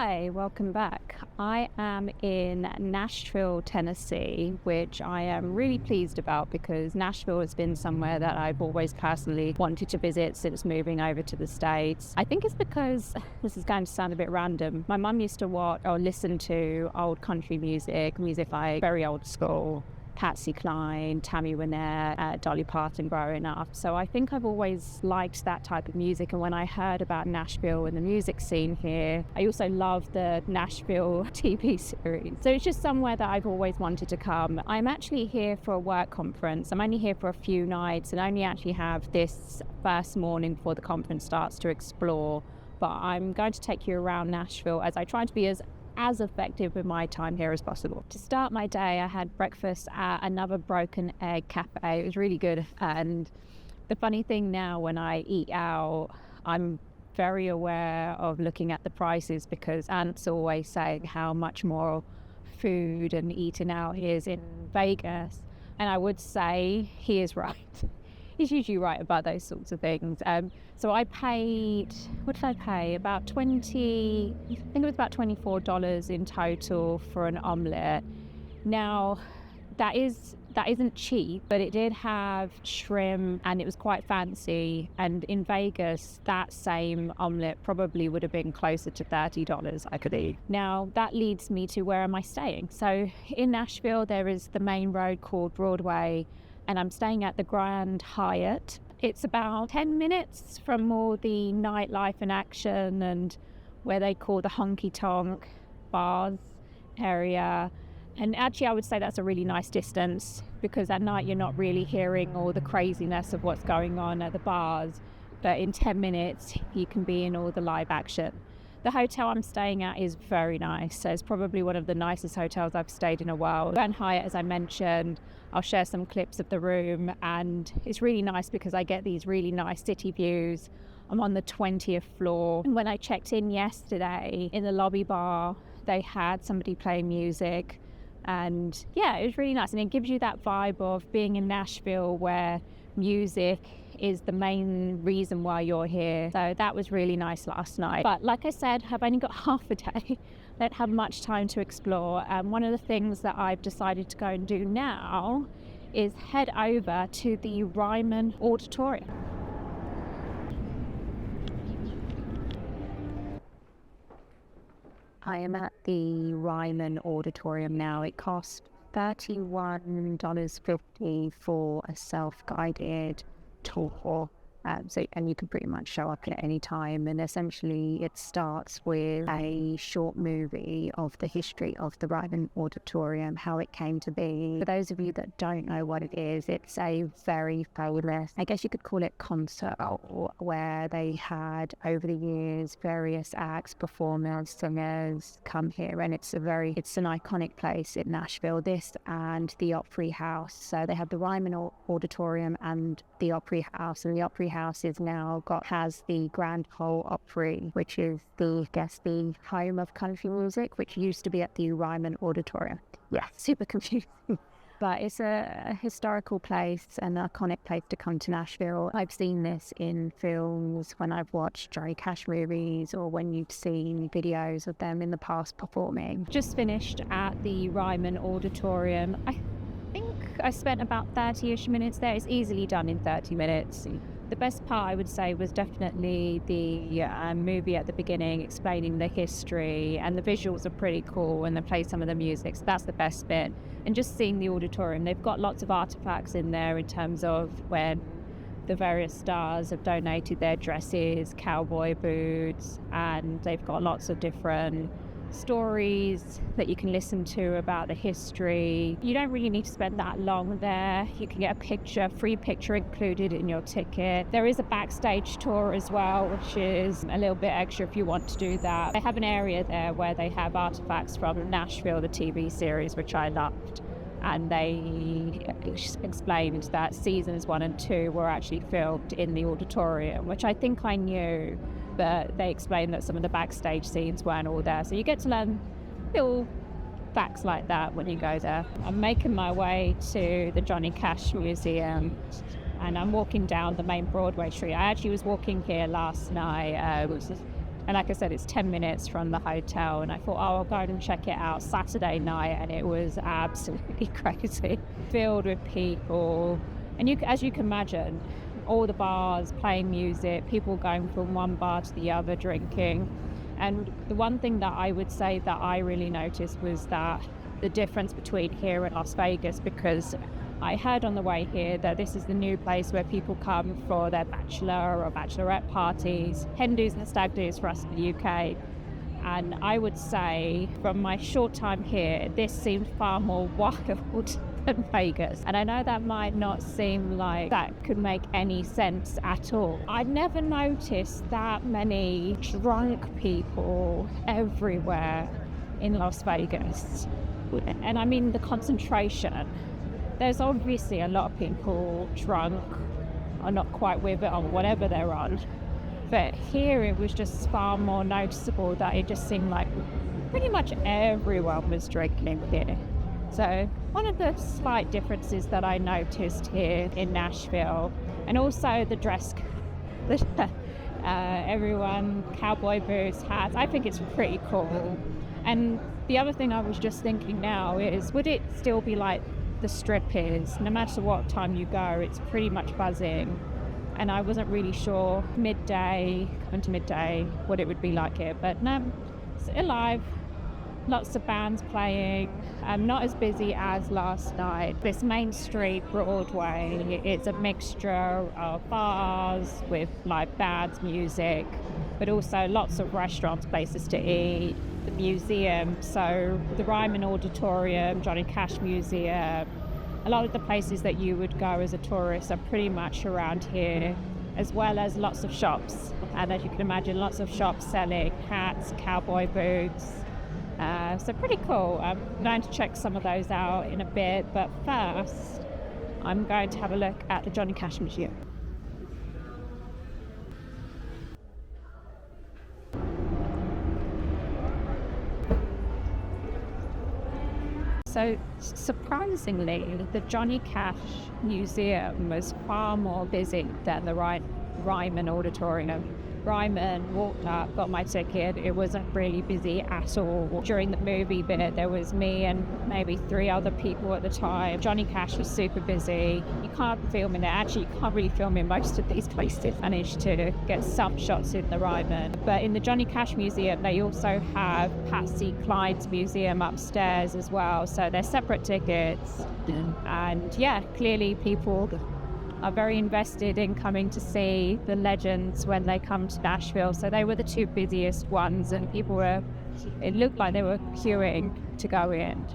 Hi, welcome back. I am in Nashville, Tennessee, which I am really pleased about because Nashville has been somewhere that I've always personally wanted to visit since moving over to the States. I think it's because, this is going to sound a bit random, my mum used to watch or listen to old country music like very old school. Patsy Cline, Tammy Wynette, Dolly Parton growing up. So I think I've always liked that type of music. And when I heard about Nashville and the music scene here, I also love the Nashville TV series. So it's just somewhere that I've always wanted to come. I'm actually here for a work conference. I'm only here for a few nights and only actually have this first morning before the conference starts to explore. But I'm going to take you around Nashville as I try to be as effective with my time here as possible. To start my day, I had breakfast at another Broken Egg cafe. It was really good. And the funny thing now, when I eat out, I'm very aware of looking at the prices because Aunt's always saying how much more food and eating out is in Vegas. And I would say he is right. He's usually right about those sorts of things. So I paid, what did I pay? About I think it was about $24 in total for an omelette. Now, that isn't cheap, but it did have shrimp and it was quite fancy. And in Vegas, that same omelette probably would have been closer to $30 I could eat. Now, that leads me to where am I staying? So in Nashville, there is the main road called Broadway, and I'm staying at the Grand Hyatt. It's about 10 minutes from all the nightlife and action and where they call the honky tonk bars area. And actually I would say that's a really nice distance because at night you're not really hearing all the craziness of what's going on at the bars, but in 10 minutes you can be in all the live action. The hotel I'm staying at is very nice. So it's probably one of the nicest hotels I've stayed in a while. Grand Hyatt, as I mentioned, I'll share some clips of the room, and it's really nice because I get these really nice city views. I'm on the 20th floor. And when I checked in yesterday, in the lobby bar, they had somebody playing music. And yeah, it was really nice. And it gives you that vibe of being in Nashville where music is the main reason why you're here. So that was really nice last night. But like I said, I've only got half a day. Don't have much time to explore. One of the things that I've decided to go and do now is head over to the Ryman auditorium. I am at the Ryman auditorium now. It cost $31.50 for a self-guided tour. And you can pretty much show up at any time, and essentially it starts with a short movie of the history of the Ryman Auditorium, how it came to be. For those of you that don't know what it is, it's a very famous, I guess you could call it concert, where they had over the years various acts, performers, singers come here, and it's an iconic place in Nashville. This and the Opry House. So they have the Ryman Auditorium and the Opry House, and the Opry House is now has the Grand Ole Opry, which is the home of country music, which used to be at the Ryman Auditorium. Yeah, super confusing. But it's a historical place, an iconic place to come to Nashville. I've seen this in films when I've watched Johnny Cash movies or when you've seen videos of them in the past performing. Just finished at the Ryman Auditorium. I think I spent about 30-ish minutes there. It's easily done in 30 minutes. The best part, I would say, was definitely the movie at the beginning explaining the history, and the visuals are pretty cool and they play some of the music, so that's the best bit. And just seeing the auditorium, they've got lots of artifacts in there in terms of when the various stars have donated their dresses, cowboy boots, and they've got lots of different stories that you can listen to about the history. You don't really need to spend that long there. You can get a free picture included in your ticket. There is a backstage tour as well, which is a little bit extra if you want to do that. They have an area there where they have artifacts from Nashville, the TV series, which I loved. And they explained that seasons 1 and 2 were actually filmed in the auditorium, which I think I knew, but they explained that some of the backstage scenes weren't all there. So you get to learn little facts like that when you go there. I'm making my way to the Johnny Cash Museum, and I'm walking down the main Broadway street. I actually was walking here last night, And like I said, it's 10 minutes from the hotel. And I thought, oh, I'll go and check it out Saturday night. And it was absolutely crazy, filled with people. And as you can imagine, all the bars playing music, people going from one bar to the other drinking. And the one thing that I would say that I really noticed was that the difference between here and Las Vegas, because I heard on the way here that this is the new place where people come for their bachelor or bachelorette parties, hen do's and stag do's for us in the UK. And I would say from my short time here, this seemed far more wild than Vegas. And I know that might not seem like that could make any sense at all. I never noticed that many drunk people everywhere in Las Vegas. And I mean the concentration. There's obviously a lot of people drunk or not quite with it on whatever they're on. But here it was just far more noticeable that it just seemed like pretty much everyone was drinking here. So one of the slight differences that I noticed here in Nashville, and also the dress, everyone, cowboy boots, hats, I think it's pretty cool. And the other thing I was just thinking now is, would it still be like the Strip is? No matter what time you go, it's pretty much buzzing. And I wasn't really sure coming to midday, what it would be like here. But no, it's alive. Lots of bands playing. Not as busy as last night. This main street, Broadway, it's a mixture of bars with live bands, music, but also lots of restaurants, places to eat. The museum, so the Ryman auditorium, Johnny Cash Museum, a lot of the places that you would go as a tourist are pretty much around here, as well as lots of shops. And as you can imagine, lots of shops selling hats, cowboy boots. So pretty cool. I'm going to check some of those out in a bit, but first I'm going to have a look at the Johnny Cash Museum. So surprisingly, the Johnny Cash Museum was far more busy than the Ryman Auditorium. Ryman, walked up, got my ticket. It wasn't really busy at all. During the movie bit, there was me and maybe 3 other people at the time. Johnny Cash was super busy. You can't film in there. Actually, you can't really film in most of these places. Managed to get some shots in the Ryman. But in the Johnny Cash Museum, they also have Patsy Cline's museum upstairs as well. So they're separate tickets. And yeah, clearly people are very invested in coming to see the legends when they come to Nashville. So they were the 2 busiest ones, and it looked like they were queuing to go in.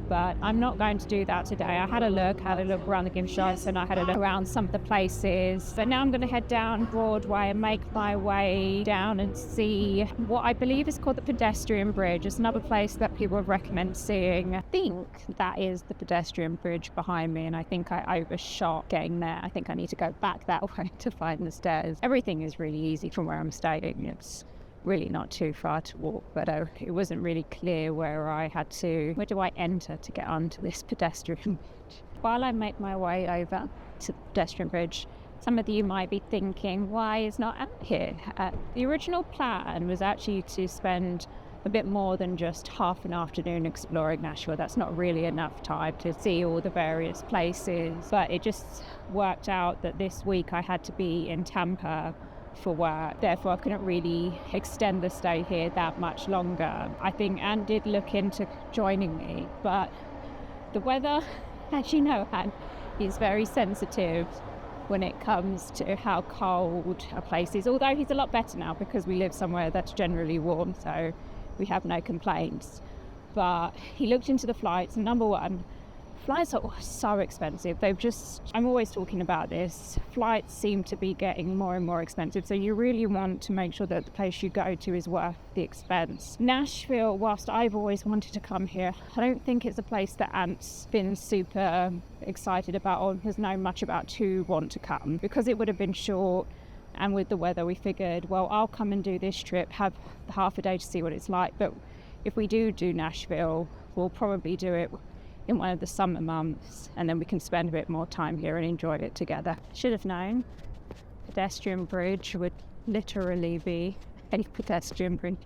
But I'm not going to do that today. I had a look around the gift shops, and I had a look around some of the places. But now I'm going to head down Broadway and make my way down and see what I believe is called the Pedestrian Bridge. It's another place that people recommend seeing. I think that is the Pedestrian Bridge behind me, and I think I overshot getting there. I think I need to go back that way to find the stairs. Everything is really easy from where I'm staying. It's really not too far to walk, but it wasn't really clear where do I enter to get onto this pedestrian bridge. While I make my way over to the pedestrian bridge, some of you might be thinking, why is not out here? The original plan was actually to spend a bit more than just half an afternoon exploring Nashville. That's not really enough time to see all the various places, but it just worked out that this week I had to be in Tampa for work, therefore I couldn't really extend the stay here that much longer. I think Anne did look into joining me, but the weather, as you know, Anne is very sensitive when it comes to how cold a place is, although he's a lot better now because we live somewhere that's generally warm, so we have no complaints. But he looked into the flights, and number one, flights are so expensive. I'm always talking about this. Flights seem to be getting more and more expensive. So you really want to make sure that the place you go to is worth the expense. Nashville, whilst I've always wanted to come here, I don't think it's a place that Ant's been super excited about or has known much about to want to come, because it would have been short. And with the weather, we figured, well, I'll come and do this trip, have half a day to see what it's like. But if we do Nashville, we'll probably do it in one of the summer months, and then we can spend a bit more time here and enjoy it together. Should have known Pedestrian Bridge would literally be any pedestrian bridge,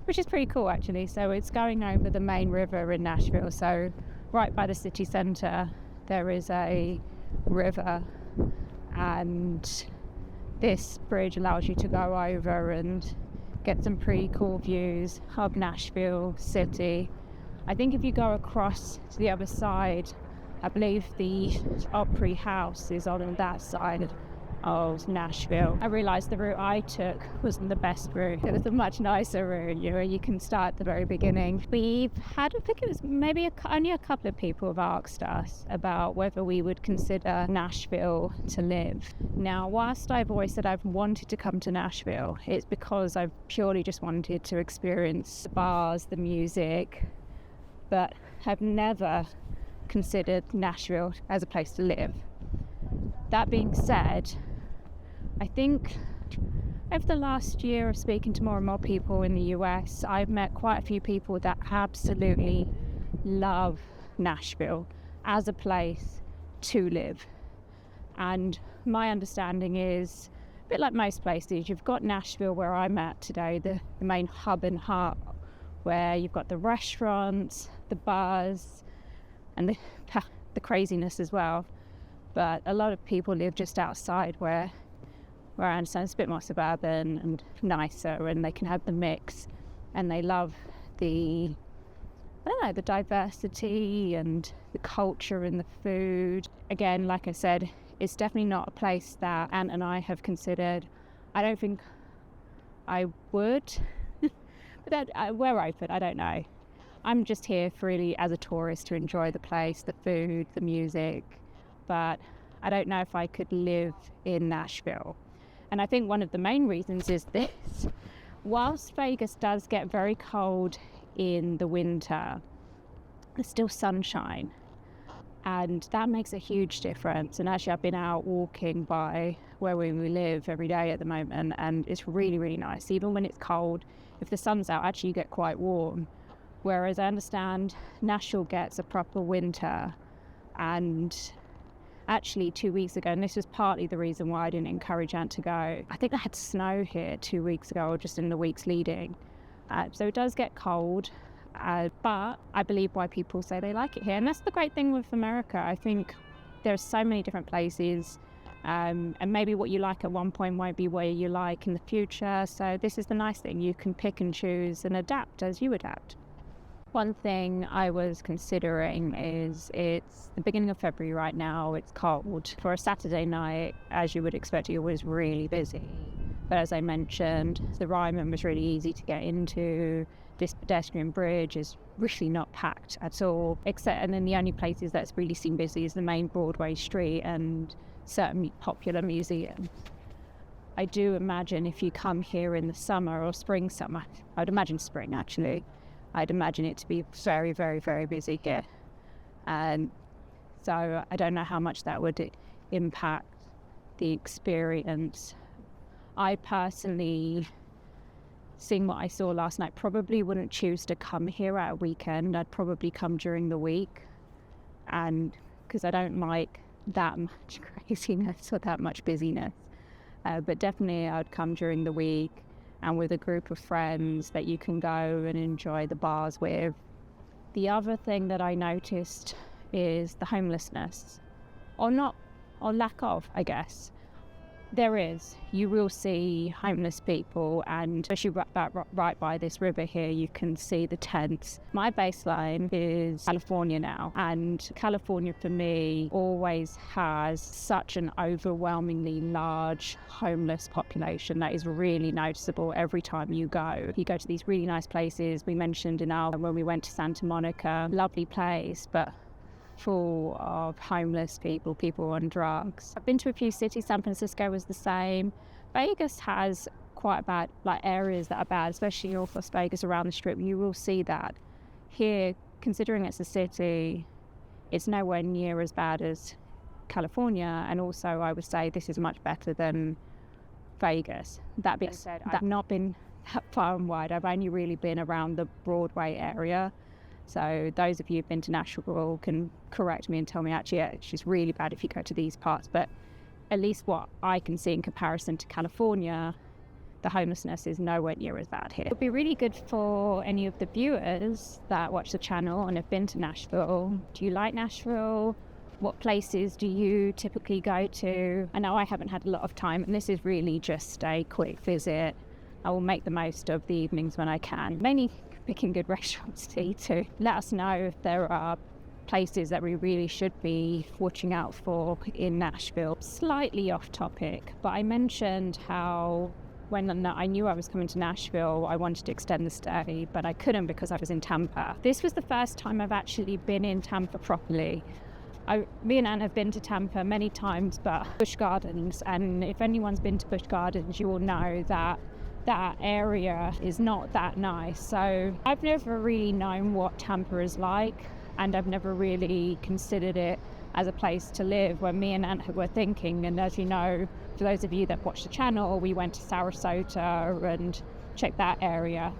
which is pretty cool actually. So it's going over the main river in Nashville. So right by the city centre, there is a river, and this bridge allows you to go over and get some pretty cool views of Nashville city. I think if you go across to the other side, I believe the Opry House is on that side of Nashville. I realised the route I took wasn't the best route. It was a much nicer route. You can start at the very beginning. We've had, I think it was maybe only a couple of people have asked us about whether we would consider Nashville to live. Now, whilst I've always said I've wanted to come to Nashville, it's because I've purely just wanted to experience the bars, the music, but have never considered Nashville as a place to live. That being said, I think over the last year of speaking to more and more people in the US, I've met quite a few people that absolutely love Nashville as a place to live. And my understanding is, a bit like most places, you've got Nashville where I'm at today, the main hub and heart, where you've got the restaurants, the bars, and the craziness as well. But a lot of people live just outside where I understand it's a bit more suburban and nicer, and they can have the mix, and they love the diversity and the culture and the food. Again, like I said, it's definitely not a place that Ant and I have considered. I don't think I would, but we're open, I don't know. I'm just here really as a tourist to enjoy the place, the food, the music, but I don't know if I could live in Nashville. And I think one of the main reasons is this. Whilst Vegas does get very cold in the winter, there's still sunshine, and that makes a huge difference. And actually, I've been out walking by where we live every day at the moment, and it's really, really nice. Even when it's cold, if the sun's out, actually you get quite warm. Whereas I understand Nashville gets a proper winter, and actually 2 weeks ago, and this was partly the reason why I didn't encourage Ant to go, I think I had snow here 2 weeks ago, or just in the weeks leading. So it does get cold, but I believe why people say they like it here. And that's the great thing with America. I think there's so many different places, and maybe what you like at one point won't be where you like in the future. So this is the nice thing. You can pick and choose and adapt as you adapt. One thing I was considering is it's the beginning of February right now, it's cold. For a Saturday night, as you would expect, it was really busy. But as I mentioned, the Ryman was really easy to get into. This pedestrian bridge is really not packed at all, and then the only places that's really seen busy is the main Broadway street and certain popular museums. I do imagine if you come here in the summer or summer, I'd imagine spring actually, I'd imagine it to be very, very, very busy here. And so I don't know how much that would impact the experience. I personally, seeing what I saw last night, probably wouldn't choose to come here at a weekend. I'd probably come during the week, and because I don't like that much craziness or that much busyness. But definitely I'd come during the week, and with a group of friends that you can go and enjoy the bars with. The other thing that I noticed is the homelessness, or lack of, I guess. There is. You will see homeless people, and especially right by this river here, you can see the tents. My baseline is California now, and California for me always has such an overwhelmingly large homeless population that is really noticeable every time you go. You go to these really nice places. We mentioned when we went to Santa Monica, lovely place, but full of homeless people on drugs. I've been to a few cities. San Francisco was the same. Vegas has quite bad areas that are bad, especially North Las Vegas around the Strip. You will see that. Here, considering it's a city, it's nowhere near as bad as California, and also I would say this is much better than Vegas. That being said, I've not been that far and wide. I've only really been around the Broadway area. So those of you who've been to Nashville can correct me and tell me actually it's just really bad if you go to these parts. But at least what I can see in comparison to California, the homelessness is nowhere near as bad here. It would be really good for any of the viewers that watch the channel and have been to Nashville. Do you like Nashville? What places do you typically go to? I know I haven't had a lot of time, and this is really just a quick visit. I will make the most of the evenings when I can, mainly picking good restaurants to eat to. Let us know if there are places that we really should be watching out for in Nashville. Slightly off topic, but I mentioned how when I knew I was coming to Nashville, I wanted to extend the stay, but I couldn't because I was in Tampa. This was the first time I've actually been in Tampa properly. Me and Anne have been to Tampa many times, but Busch Gardens, and if anyone's been to Busch Gardens, you will know that that area is not that nice. So I've never really known what Tampa is like, and I've never really considered it as a place to live when me and Aunt were thinking. And as you know, for those of you that watch the channel, we went to Sarasota and checked that area.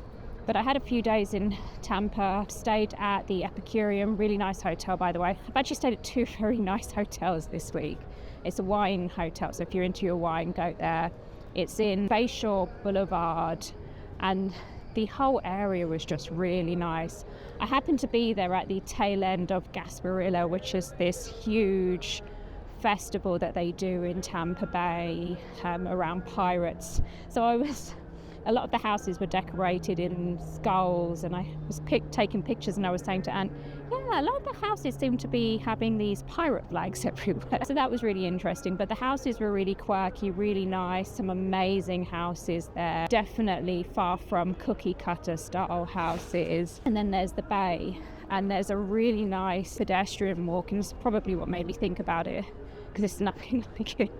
But I had a few days in Tampa, stayed at the Epicurean, really nice hotel, by the way. I've actually stayed at 2 very nice hotels this week. It's a wine hotel, so if you're into your wine, go there. It's in Bayshore Boulevard, and the whole area was just really nice. I happened to be there at the tail end of Gasparilla, which is this huge festival that they do in Tampa Bay around pirates. So a lot of the houses were decorated in skulls, and I was taking pictures, and I was saying to Anne, yeah, a lot of the houses seem to be having these pirate flags everywhere. So that was really interesting, but the houses were really quirky, really nice, some amazing houses there. Definitely far from cookie cutter style houses. And then there's the bay, and there's a really nice pedestrian walk, and it's probably what made me think about it, because it's nothing like it,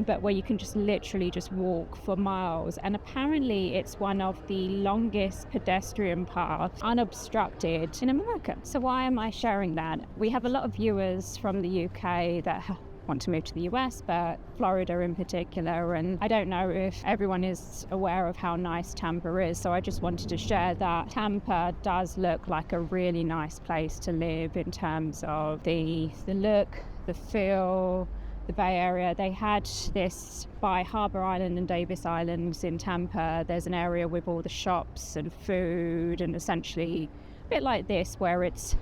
but where you can just literally just walk for miles. And apparently it's one of the longest pedestrian paths unobstructed in America. So why am I sharing that? We have a lot of viewers from the UK that want to move to the US, but Florida in particular, and I don't know if everyone is aware of how nice Tampa is, so I just wanted to share that Tampa does look like a really nice place to live in terms of the look, the feel, the Bay Area. They had this by Harbour Island and Davis Islands in Tampa. There's an area with all the shops and food, and essentially a bit like this, where it's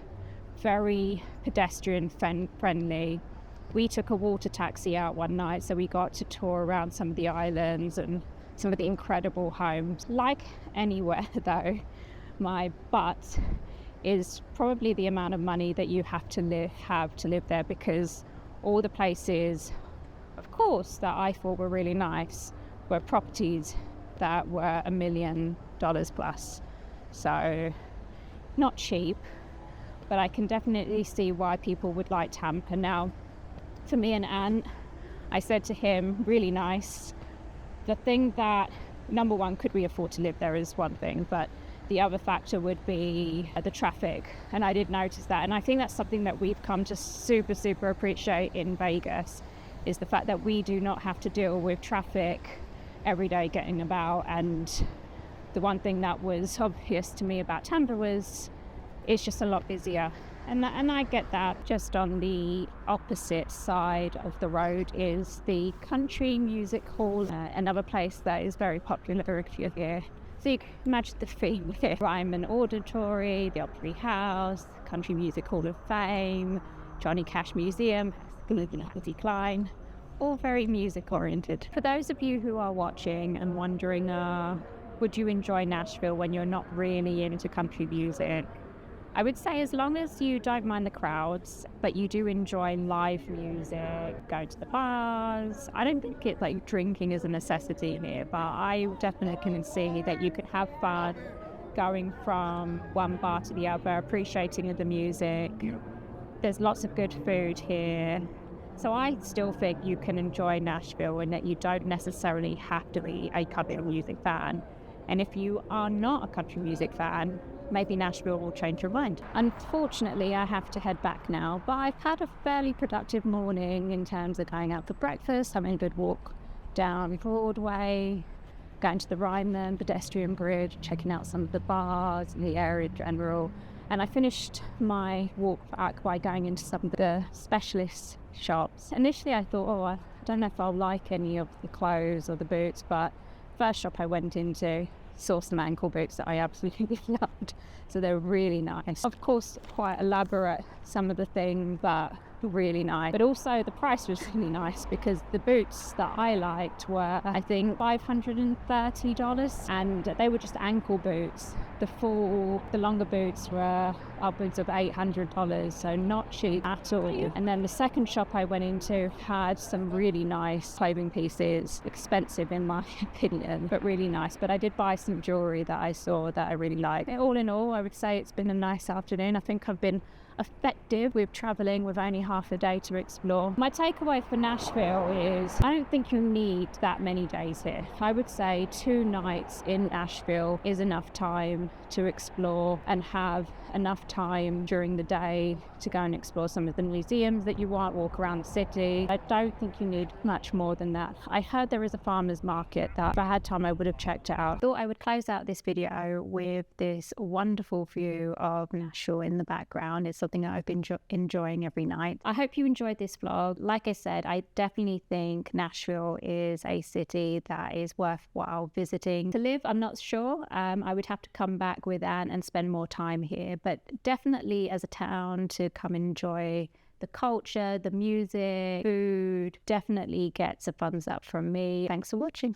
very pedestrian friendly. We took a water taxi out one night, so we got to tour around some of the islands and some of the incredible homes. Like anywhere though, my butt is probably the amount of money that you have to live there, because all the places, of course, that I thought were really nice were properties that were $1 million plus. So not cheap, but I can definitely see why people would like Tampa. Now, for me and Ant, I said to him, really nice. The thing that, number one, could we afford to live there is one thing, but the other factor would be the traffic, and I did notice that. And I think that's something that we've come to super appreciate in Vegas, is the fact that we do not have to deal with traffic every day getting about. And the one thing that was obvious to me about Tampa was it's just a lot busier. And I get that. Just on the opposite side of the road is the Country Music Hall, another place that is very popular if you're here. So you can imagine the theme here. Ryman Auditorium, the Opry House, Country Music Hall of Fame, Johnny Cash Museum, Klein, all very music oriented. For those of you who are watching and wondering, would you enjoy Nashville when you're not really into country music? I would say as long as you don't mind the crowds, but you do enjoy live music, go to the bars. I don't think it like drinking is a necessity here, but I definitely can see that you could have fun going from one bar to the other, appreciating the music. There's lots of good food here. So I still think you can enjoy Nashville and that you don't necessarily have to be a country music fan. And if you are not a country music fan, maybe Nashville will change your mind. Unfortunately, I have to head back now, but I've had a fairly productive morning in terms of going out for breakfast, having a good walk down Broadway, going to the Ryman Pedestrian Bridge, checking out some of the bars in the area in general. And I finished my walk back by going into some of the specialist shops. Initially I thought, I don't know if I'll like any of the clothes or the boots, but first shop I went into, saw some ankle boots that I absolutely loved. So they were really nice. Of course, quite elaborate, some of the things, but really nice. But also the price was really nice because the boots that I liked were, I think, $530, and they were just ankle boots. The longer boots were upwards of $800, so not cheap at all. And then the second shop I went into had some really nice clothing pieces, expensive in my opinion, but really nice. But I did buy some jewelry that I saw that I really liked. All in all, I would say it's been a nice afternoon. I think I've been effective with traveling with only half a day to explore. My takeaway for Nashville is I don't think you need that many days here. I would say 2 nights in Nashville is enough time to explore and have enough time during the day to go and explore some of the museums that you want, walk around the city. I don't think you need much more than that. I heard there is a farmer's market that if I had time I would have checked it out. Thought I would close out this video with this wonderful view of Nashville in the background. It's something that I've been enjoying every night. I hope you enjoyed this vlog. Like I said, I definitely think Nashville is a city that is worthwhile visiting. To live, I'm not sure. I would have to come back with Anne and spend more time here, but definitely as a town to come enjoy the culture, the music, food, definitely gets a thumbs up from me. Thanks for watching.